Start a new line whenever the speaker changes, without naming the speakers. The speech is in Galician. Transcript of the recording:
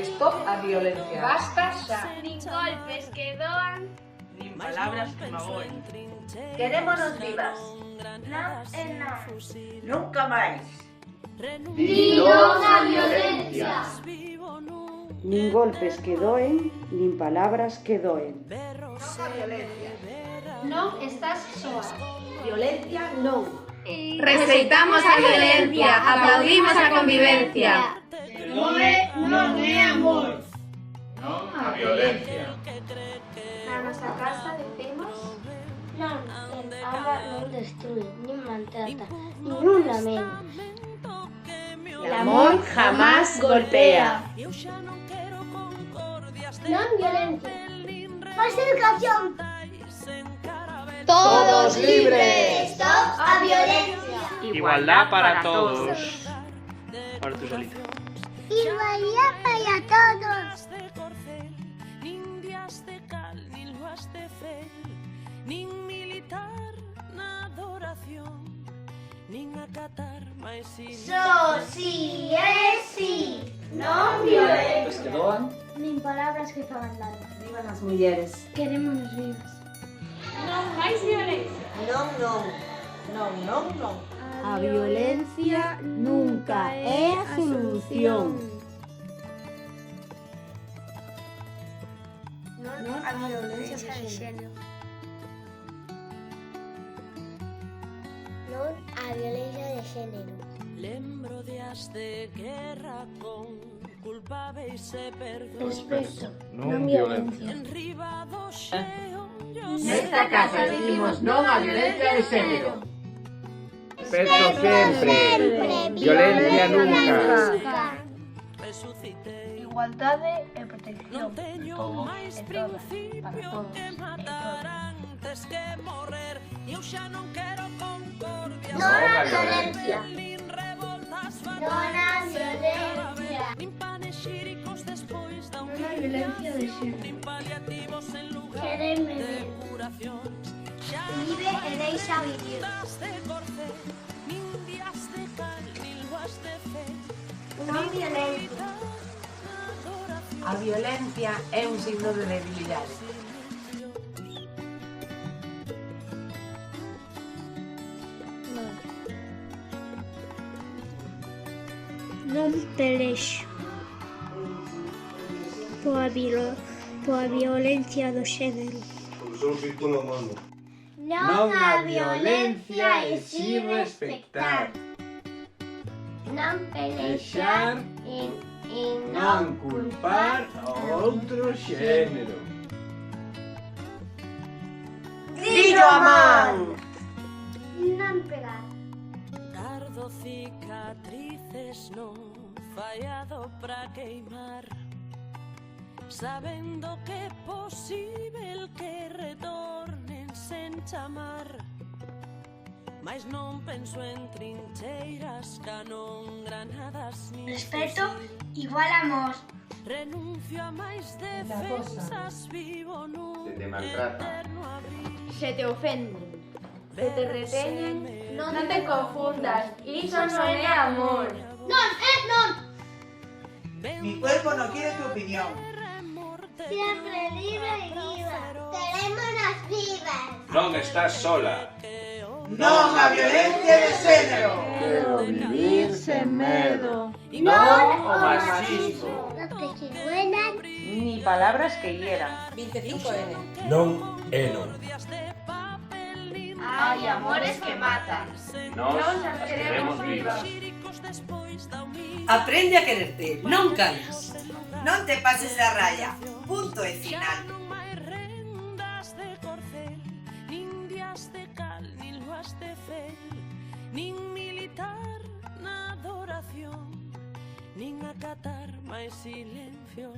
Stop a violencia.
Basta xa.
Nin golpes que doan,
Nin palabras que magoen.
Querémonos vivas.
non é non.
Nunca máis.
Di non á violencia.
Nin golpes que doen, nin palabras que doen.
Non a violencia.
Non estás soa.
Violencia non.
Rexeitamos a violencia, aplaudimos a convivencia.
Non é amor.
Non a violencia.
Na nosa casa decimos
Non, quen ama non destrue, nin maltrata, nin un lamento.
El amor jamás golpea.
Non violencia. Máis educación.
Todos libres.
Stop a violencia.
Igualdad para todos. Ahora tú solita.
Igualdad para todos. Só si é si. Non violencia.
Que doan.
Nin palabras que fagan dano.
Vivan as mulleres.
Querémonos vivas.
non máis violencia.
Non, non. Non, non, non.
A violencia nunca é a solución.
Non a violencia de xénero. Non a violencia de xénero.
Lembro días de guerra con culpáveis e perdón.
Respeto,
Non violencia.
Enribado xeo.
Nesta casa decimos non a violencia de xénero.
Respeto sempre. Violencia nunca.
Resucitei.
Igualdade e protección.
Non teño máis principio que matar antes que morrer. Eu xa non quero concordia.
Non a violencia.
Nin revoltas
Non a violencia.
nin panes xíricos despois da
Non a violencia de xénero.
nin paliativos en lugar
Quereme
de
ver.
curacións. Xa
Vive e deixa vivir.
das de corcel, nin días de cal, nin luas de fe.
Non violencia.
A violencia é un signo de debilidade.
Non pelexo poa violencia do xénero.
Non a violencia e si respectar.
Non pelexar e
Non culpar ao outro xénero.
Dillo a man!
non pegar.
Gardo cicatrices no fallado pra queimar, sabendo que é posible que retornen sen chamar. Mais non penso en trincheiras, canón, granadas nin
Respeto igual amor.
renuncio a máis defensas, vivo nun
Se te maltrata.
eterno abril.
Se te ofenden, se te reteñen, non te confundas, iso non é amor.
Non, non.
Mi cuerpo no quiere tu opinión.
Siempre libre y viva. Querémonos vivas.
Non estás sola.
Non a violencia de xénero.
Quero vivir sen medo.
Non o machismo.
No te chihuelan.
Ni palabras que hieran.
25N.
Non é non.
Hai amores que matan.
Nos as queremos vivas.
Aprende a quererte, non calas. Non te pases da raya. Punto e final.
Nin militar na adoración, nin acatar máis silencio.